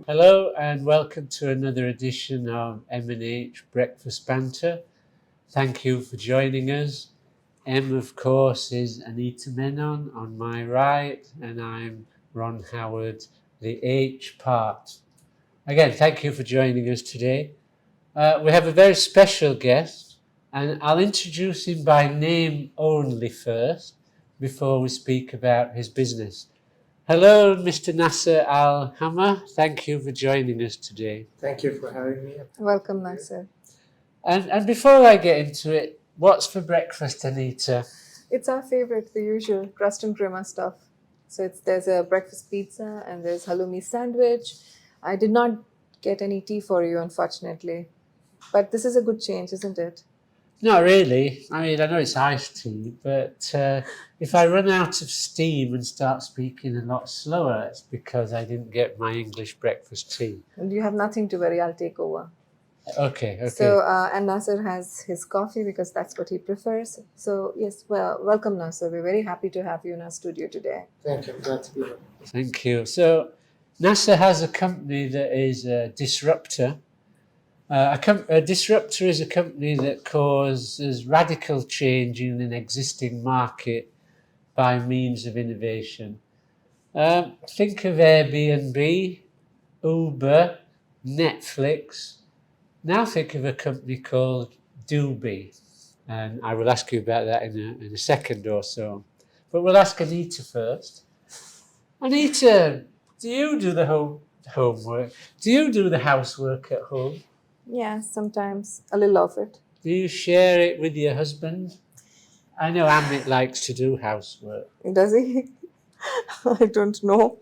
Hello and welcome to another edition of M&H Breakfast Banter. Thank you for joining us. M, of course, is Anita Menon on my right, and I'm Ron Howard, the H part. Again, thank you for joining us today. We have a very special guest, and I'll introduce him by name only first before we speak about his business. Hello, Mr. Nasser Al Hamer. Thank you for joining us today. Thank you for having me. Welcome, Nasser. And before I get into it, what's for breakfast, Anita? It's our favorite, the usual crust and crema stuff. So there's a breakfast pizza and there's halloumi sandwich. I did not get any tea for you, unfortunately. But this is a good change, isn't it? Not really. I mean, I know it's iced tea, but if I run out of steam and start speaking a lot slower, it's because I didn't get my English breakfast tea. And you have nothing to worry, I'll take over. Okay. So, and Nasser has his coffee because that's what he prefers. So, yes, well, welcome, Nasser. We're very happy to have you in our studio today. Thank you. I'm glad to be here. Thank you. So, Nasser has a company that is a disruptor. A disruptor is a company that causes radical change in an existing market by means of innovation. Think of Airbnb, Uber, Netflix. Now think of a company called Doobi, and I will ask you about that in a second or so. But we'll ask Anita first. Anita, do you do the homework? Do you do the housework at home? Yeah, sometimes a little of it. Do you share it with your husband? I know Amit likes to do housework. Does he? I don't know.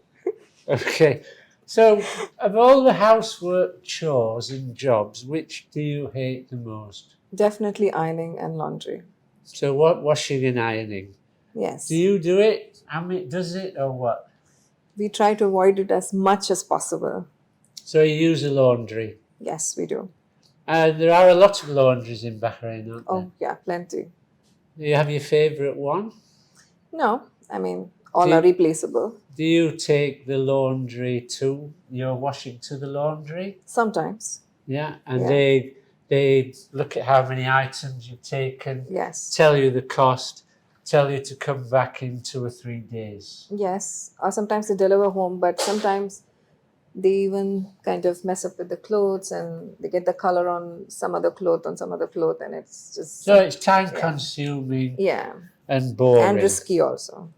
Okay. So, of all the housework chores and jobs, which do you hate the most? Definitely ironing and laundry. So, what washing and ironing? Yes. Do you do it? Amit does it, or what? We try to avoid it as much as possible. So, you use a laundry? Yes, we do. And there are a lot of laundries in Bahrain, aren't there? Oh, yeah, plenty. Do you have your favourite one? No, I mean, all are replaceable. Do you take the laundry to your washing to the laundry? Sometimes. Yeah, and Yeah. they look at how many items you've taken, Yes. tell you the cost, tell you to come back in 2 or 3 days. Yes. Or sometimes they deliver home, but sometimes they even kind of mess up with the clothes and they get the color on some other cloth, and it's just... So it's time consuming Yeah. and boring. And risky also.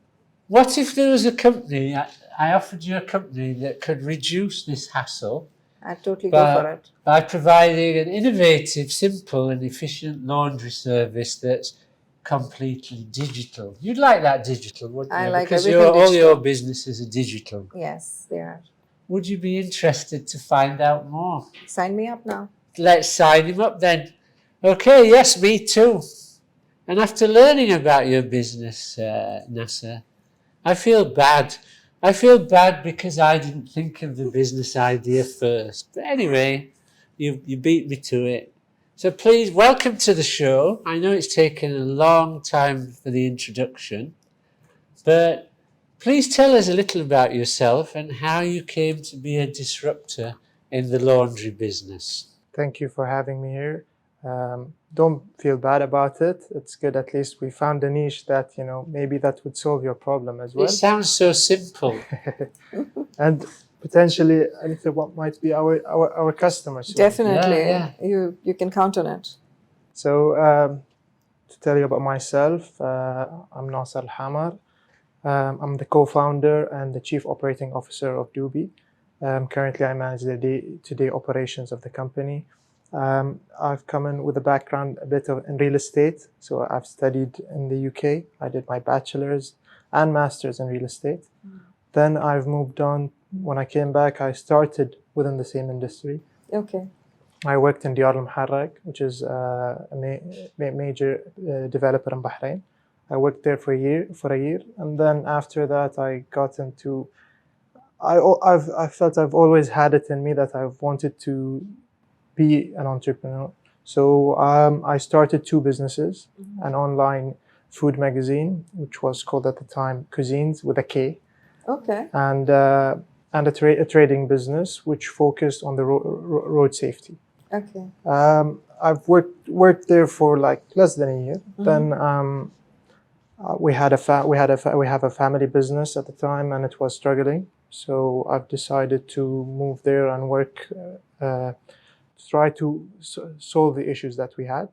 What if there was a company, I offered you a company that could reduce this hassle I'd totally go for it. by providing an innovative, simple and efficient laundry service that's completely digital? You'd like that digital, wouldn't you? I like because everything all your digital. businesses are digital. Yes, they are. Would you be interested to find out more? Sign me up now. Let's sign him up then. Okay, yes, me too. And after learning about your business, Nasser, I feel bad. I feel bad because I didn't think of the business idea first. But anyway, you beat me to it. So please, welcome to the show. I know it's taken a long time for the introduction, but please tell us a little about yourself and how you came to be a disruptor in the laundry business. Thank you for having me here. Don't feel bad about it. It's good. At least we found a niche that, maybe that would solve your problem as well. It sounds so simple. And potentially, what might be our customers. Definitely. Yeah. You can count on it. So, to tell you about myself, I'm Nasser Al Hamer. I'm the co-founder and the chief operating officer of Doobi. Currently, I manage the day-to-day operations of the company. I've come in with a background a bit in real estate. So I've studied in the UK. I did my bachelor's and master's in real estate. Then I've moved on. When I came back, I started within the same industry. Okay. I worked in Diyar al-Muharraq, which is a major developer in Bahrain. I worked there for a year, and then after that, I got into. I felt I've always had it in me that I've wanted to be an entrepreneur. So I started two businesses: an online food magazine, which was called at the time Cuisines with a K. Okay. And a trading business which focused on the road safety. Okay. I've worked there for like less than a year. Then we have a family business at the time, and it was struggling. So I've decided to move there and work, try to solve the issues that we had.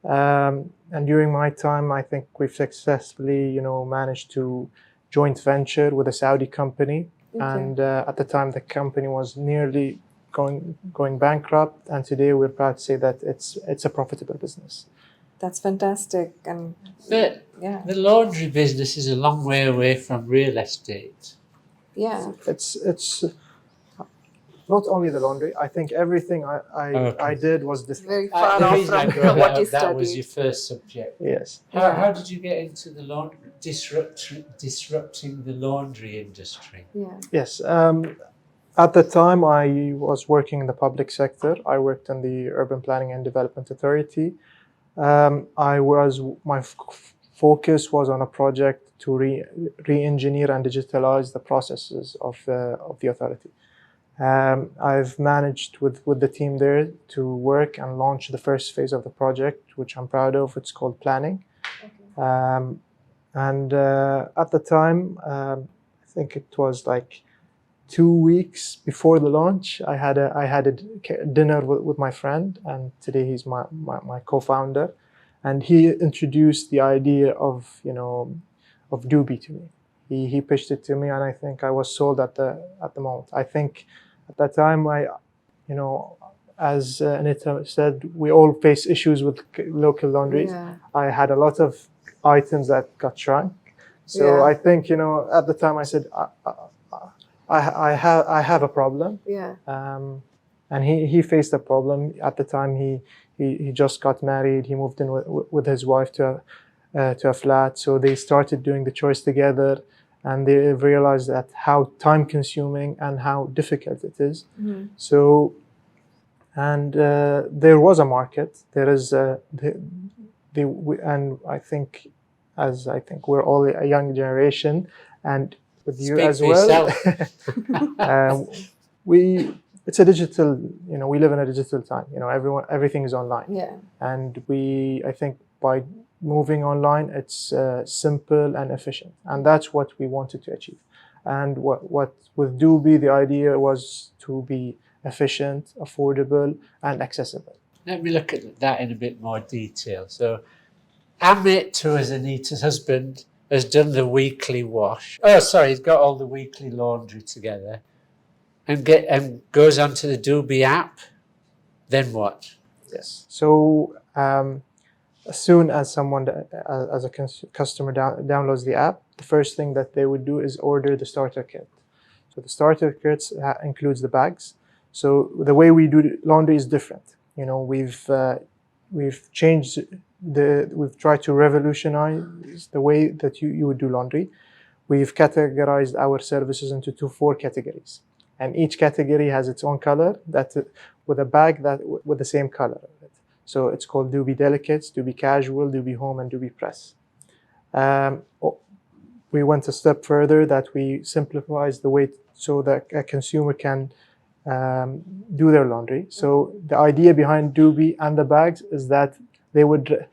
And during my time, I think we've successfully, managed to joint venture with a Saudi company. Okay. And at the time, the company was nearly going bankrupt. And today, we're proud to say that it's a profitable business. That's fantastic. And But yeah, the laundry business is a long way away from real estate. yeah, It's not only the laundry. I think everything I did was different. very far The off reason I from brought what that you up, that was studied. your first subject. Yes. How did you get into the disrupting the laundry industry? Yeah. Yes. At the time, I was working in the public sector. I worked in the Urban Planning and Development Authority. My focus was on a project to re-engineer and digitalize the processes of the authority. I've managed with the team there to work and launch the first phase of the project, which I'm proud of. It's called planning. Okay. And at the time, I think it was like 2 weeks before the launch, I had a dinner with my friend, and today he's my co-founder, and he introduced the idea of Doobi to me. He pitched it to me, and I think I was sold at the moment. I think at that time, as Anita said, we all face issues with local laundries. Yeah. I had a lot of items that got shrunk, so Yeah. I think at the time I said I have a problem. Yeah. And he faced a problem at the time. He just got married. He moved in with his wife to a flat. So they started doing the chores together, and they realized that how time consuming and how difficult it is. Mhm. So, and there was a market. There is and I think we're all a young generation, and with you Speak as for well. yourself. It's a digital, we live in a digital time. Everything is online. Yeah. And I think by moving online, it's simple and efficient. And that's what we wanted to achieve. And what with Doobi, the idea was to be efficient, affordable, and accessible. Let me look at that in a bit more detail. So, Amit, who is Anita's husband, has done the weekly wash. Oh, sorry, he's got all the weekly laundry together, and goes onto the Doobi app. Then what? Yes. So as soon as someone, as a customer downloads the app, the first thing that they would do is order the starter kit. So the starter kit includes the bags. So the way we do laundry is different. We've changed we've tried to revolutionize the way that you would do laundry. We've categorized our services into 4 categories, and each category has its own color with a bag with the same color. So it's called Doobi Delicates, Doobi Casual, Doobi Home, and Doobi Press. We went a step further that we simplified the way so that a consumer can do their laundry. So the idea behind Doobi and the bags is that they would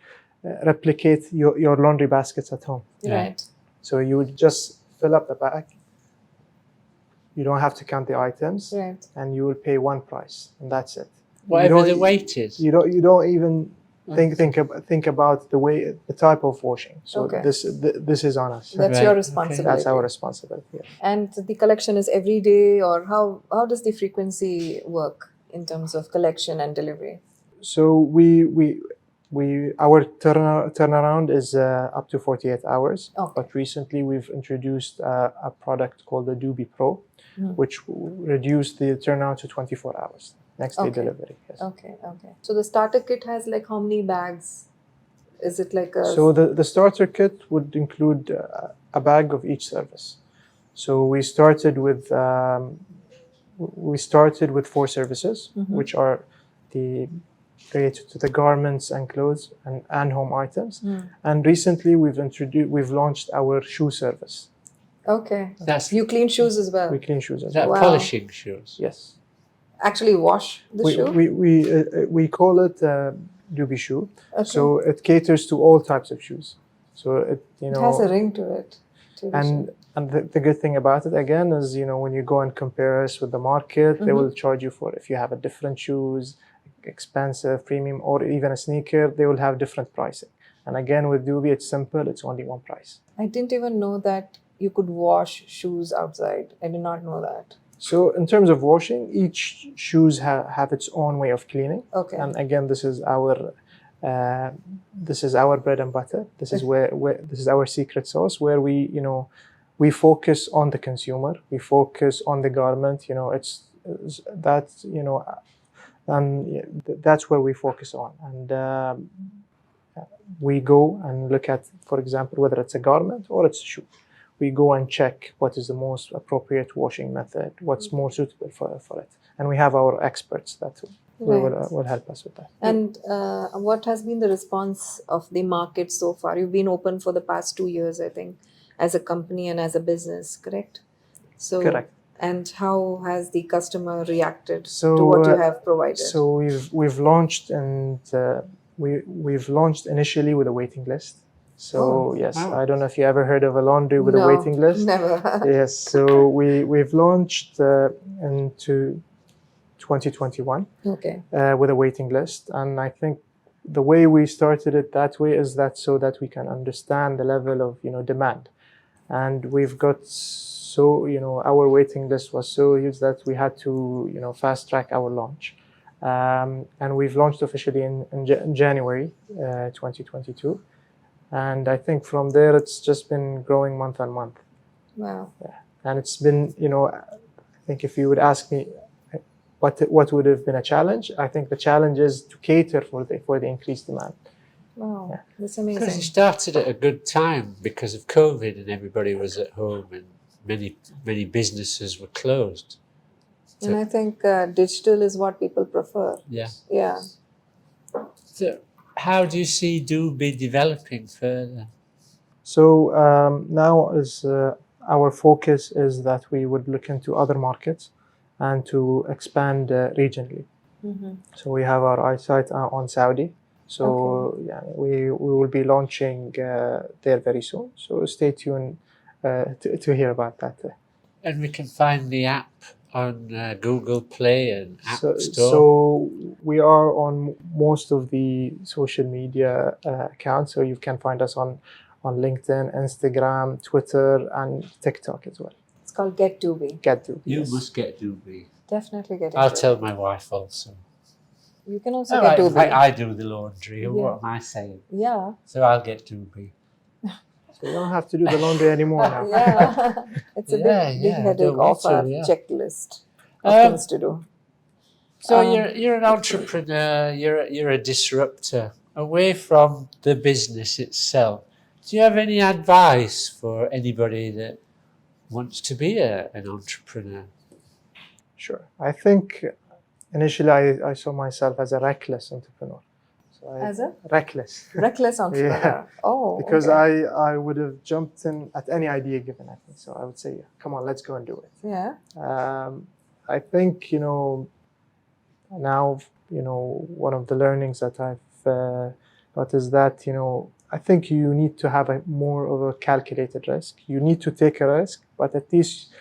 replicate your laundry baskets at home. Right. So you would just fill up the bag. You don't have to count the items, Right. and you will pay one price, and that's it. Whatever the weight is. You don't even think about the type of washing. So Okay. this is on us. That's Right. your Okay. responsibility. That's our responsibility. Yeah. And the collection is every day, or how does the frequency work in terms of collection and delivery? So our turnaround is up to 48 hours. Okay. But recently we've introduced a product called the Doobi Pro, which reduced the turnaround to 24 hours. Next day Okay. delivery. Yes. Okay. So the starter kit has like how many bags? Is it like a... So the starter kit would include a bag of each service. So we started with 4 services, which are related to the garments and clothes and home items. And recently we've launched our shoe service. Okay. That's You clean shoes as well. We clean shoes as that well. Wow. polishing shoes. Yes. Actually wash the shoe? We call it Doobi shoe. Okay. So it caters to all types of shoes. So it It has a ring to it. To the and shoe. and the good thing about it again is when you go and compare us with the market, they will charge you for if you have a different shoes, expensive, premium, or even a sneaker, they will have different pricing. And again with Doobi, it's simple. It's only one price. I didn't even know that you could wash shoes outside. I did not know that. So in terms of washing, each shoes have its own way of cleaning. Okay. And again, this is our bread and butter. This is where this is our secret sauce, where we focus on the consumer. We focus on the garment. It's that and that's where we focus on. And we go and look at, for example, whether it's a garment or it's a shoe. We go and check what is the most appropriate washing method, what's more suitable for it. And we have our experts that will help us with that. And what has been the response of the market so far? You've been open for the past 2 years, I think, as a company and as a business, correct? So, Correct. And how has the customer reacted So, to what you have provided? So we've launched and we've launched initially with a waiting list. So yes, wow. I don't know if you ever heard of a laundry with No, a waiting list. Never. Yes, so we've launched into 2021 Okay. with a waiting list, and I think the way we started it that way is that so that we can understand the level of demand, and we've got our waiting list was so huge that we had to fast track our launch, and we've launched officially in January 2022. And I think from there, it's just been growing month on month. Wow. Yeah. And it's been, I think if you would ask me what would have been a challenge, I think the challenge is to cater for the increased demand. Wow. Yeah. That's Because amazing. it started at a good time because of COVID and everybody was at home and many businesses were closed. And I think digital is what people prefer. Yeah. Yeah. So how do you see Doobi developing further? So now our focus is that we would look into other markets and to expand regionally. Mm-hmm. So we have our eyesight on Saudi. So yeah, we will be launching there very soon. So stay tuned to hear about that. And we can find the app on Google Play and App Store. So we are on most of the social media accounts. So you can find us on LinkedIn, Instagram, Twitter, and TikTok as well. It's called Get Doobi. Get Doobi. You Yes. must get Doobi. Definitely get it. I'll tell my wife also. You can also Oh, get in Doobi. fact, I do the laundry. Yeah. What am I saying? Yeah. So I'll get Doobi. So you don't have to do the laundry anymore now. Yeah. It's a big headache don't want off our to, yeah. checklist of Um, things to do. So you're an entrepreneur. You're a disruptor. Away from the business itself, do you have any advice for anybody that wants to be an entrepreneur? Sure. I think initially I saw myself as a reckless entrepreneur. So As a reckless. reckless entrepreneur. Yeah. Oh, Because okay. I would have jumped in at any idea given at me. So I would say, come on, let's go and do it. Yeah. I think, now, one of the learnings that I've got is that, I think you need to have more of a calculated risk. You need to take a risk, but at least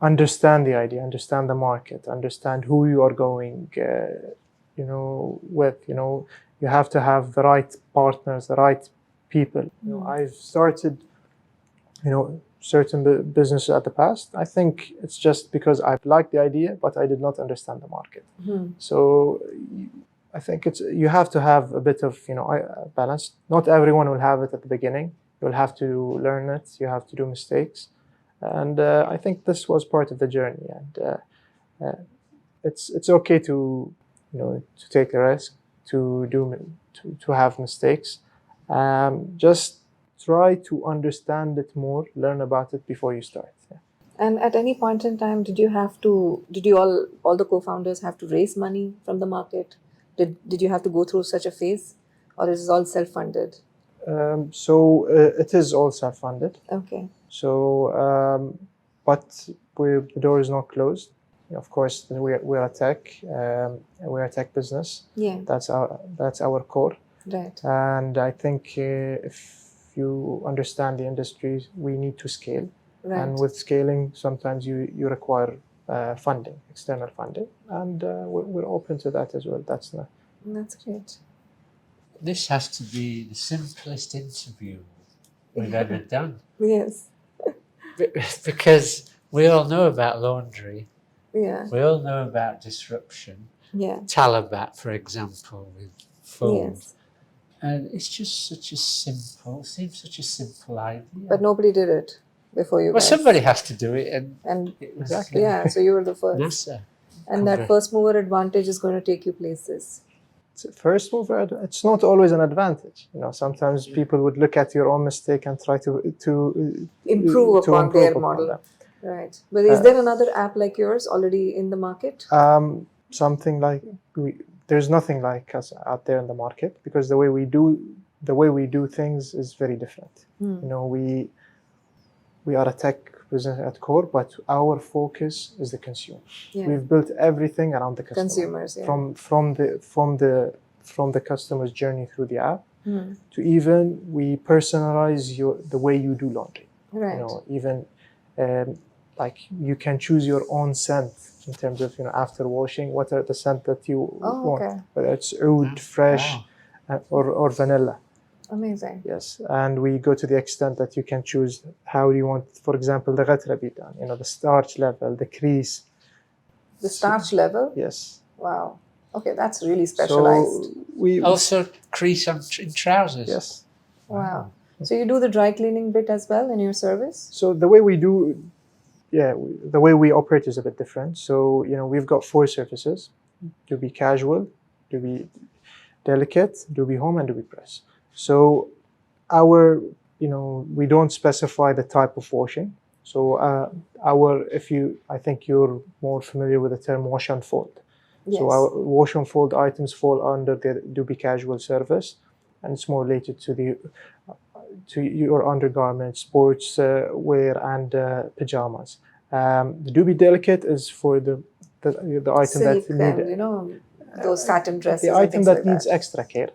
understand the idea, understand the market, understand who you are going, with. You have to have the right partners, the right people. I've started, certain businesses at the past. I think it's just because I've liked the idea, but I did not understand the market. Mhm. So I think you have to have a bit of balance. Not everyone will have it at the beginning. You'll have to learn it. You have to do mistakes, and I think this was part of the journey. And it's okay to to take a risk, to have mistakes. Just try to understand it more, learn about it before you start. Yeah. And at any point in time, did you all the co-founders have to raise money from the market? Did you have to go through such a phase, or is it all self-funded? It is all self-funded. Okay. But the door is not closed. Of course, we're a tech. We're a tech business. Yeah. That's our core. Right. And I think if you understand the industry, we need to scale. Right. And with scaling, sometimes you require funding, external funding, and we're open to that as well. That's great. This has to be the simplest interview we've ever done. Yes. Because we all know about laundry. Yeah. We all know about disruption. Yeah. Talabat, for example, with food. Yes. And it's just seems such a simple idea. But nobody did it before you Well, guys. somebody has to do it. And it was, Exactly. Yeah, so you were the first. Nasser. And that first mover advantage is going to take you places. First mover, it's not always an advantage. Sometimes people would look at your own mistake and try to Improve upon their upon model. them. Right. But is there another app like yours already in the market? Something like there's nothing like us out there in the market, because the way we do things is very different. We are a tech business at core, but our focus is the consumer. Yeah. We've built everything around the customer. Consumers, yeah. From the customer's journey through the app to even we personalize the way you do laundry. Right. Even like you can choose your own scent in terms of after washing, what are the scent that you want, okay. whether it's oud, fresh, or vanilla. Amazing. Yes, and we go to the extent that you can choose how you want, for example, the ghatra be done. The starch level, the crease. The starch level? Yes. Wow. Okay, that's really specialized. So we Also crease in trousers. Yes. Wow. So you do the dry cleaning bit as well in your service? So the way we do, the way we operate is a bit different. So we've got 4 surfaces: Doobi casual, Doobi delicate, Doobi home, and Doobi press. So we don't specify the type of washing. So I think you're more familiar with the term wash and fold. Yes. So our wash and fold items fall under the Doobi casual service, and it's more related to your undergarments, sports wear, and pajamas. The Doobi delicate is for the item Silk that need and, those satin dresses. the and item things that like needs that. extra care.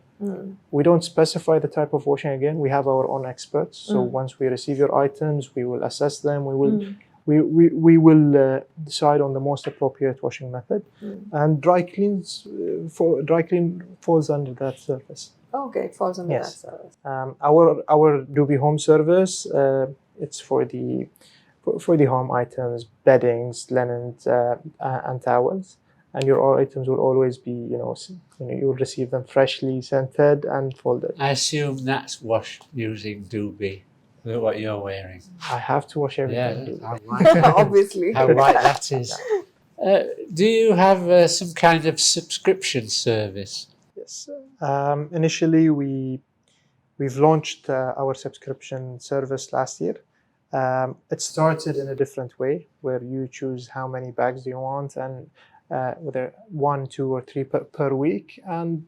We don't specify the type of washing. Again, we have our own experts. So once we receive your items, we will assess them. We will decide on the most appropriate washing method. And dry clean falls under that service. Okay, it falls under Yes. that service. Our Doobi home service, it's for the home items, beddings, linens, and towels. And your items will always be, you'll receive them freshly scented and folded. I assume that's washed using Doobi. Look what you're wearing. I have to wash everything. Yeah, how white, Obviously. how white that is. Do you have some kind of subscription service? Yes. Initially, we've launched our subscription service last year. It started in a different way, where you choose how many bags do you want, and whether 1, 2, or 3 per week, and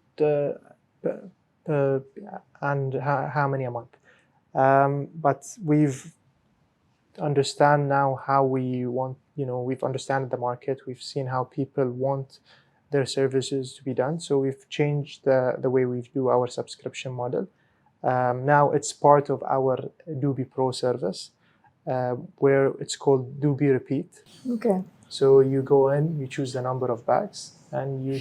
how many a month. But we've understand now how we want. We've understood the market. We've seen how people want their services to be done. So we've changed the way we do our subscription model. Now it's part of our Doobi Pro service, where it's called Doobi Repeat. Okay. So you go in, you choose the number of bags, and you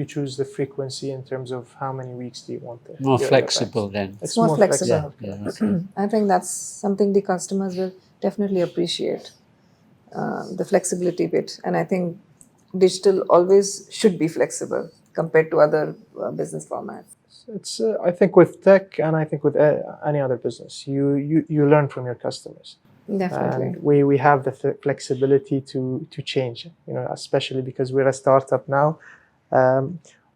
choose the frequency in terms of how many weeks do you want it. More flexible then. It's More flexible. Yeah, okay. I think that's something the customers will definitely appreciate, the flexibility bit. And I think digital always should be flexible compared to other business formats. It's I think with tech, and I think with any other business, you learn from your customers. Definitely. And we have the flexibility to change, especially because we're a startup now.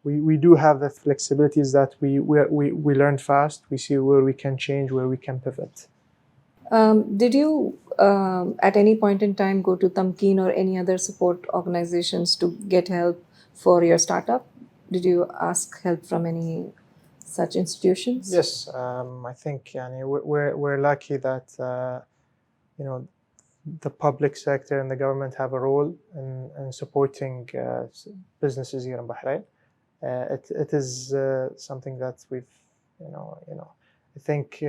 We do have the flexibilities that we learn fast. We see where we can change, where we can pivot. Did you, at any point in time, go to Tamkeen or any other support organizations to get help for your startup? Did you ask help from any such institutions? Yes, I think we're lucky that the public sector and the government have a role in supporting businesses here in Bahrain. It is something that I think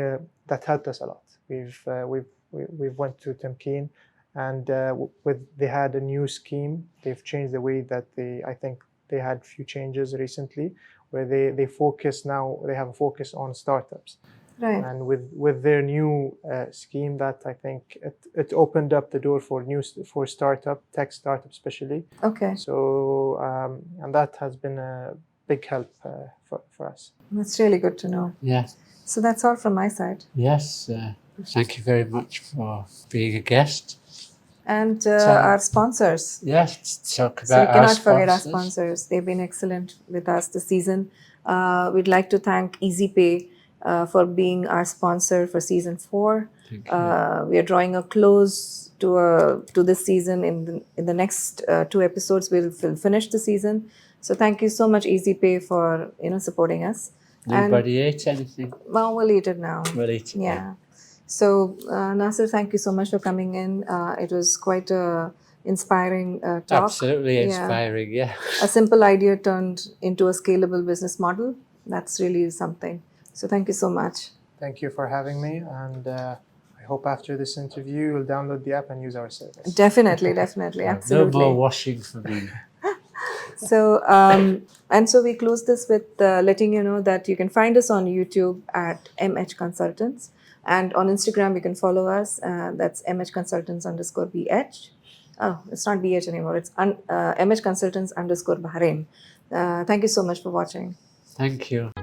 that helped us a lot. We've went to Tamkeen, and they had a new scheme. They've changed the way that I think they had few changes recently, where they focus now. They have a focus on startups. Right. And with their new scheme, that I think it opened up the door for tech startup especially. Okay. So and that has been a big help for us. That's really good to know. Yes. So that's all from my side. Yes. Thank you very much for being a guest. And our sponsors. Yes, talk about So we cannot our forget our sponsors. sponsors. They've been excellent with us this season. We'd like to thank EasyPay for being our sponsor for season 4. Thank you. We are drawing a close to this season. In the next 2 episodes, we'll finish the season. So thank you so much, EasyPay, for supporting us. Nobody ate anything. Well, we'll eat it now. We'll eat it. Yeah. So, Nasser, thank you so much for coming in. It was quite a inspiring talk. Absolutely inspiring, yeah. A simple idea turned into a scalable business model. That's really something. So, thank you so much. Thank you for having me, and I hope after this interview you'll download the app and use our service. Definitely, absolutely. No more washing for me. So, so we close this with letting you know that you can find us on YouTube at MH Consultants. And on Instagram, you can follow us. That's MH_BH. Oh, it's not BH anymore. It's MH Consultants _Bahrain. Thank you so much for watching. Thank you.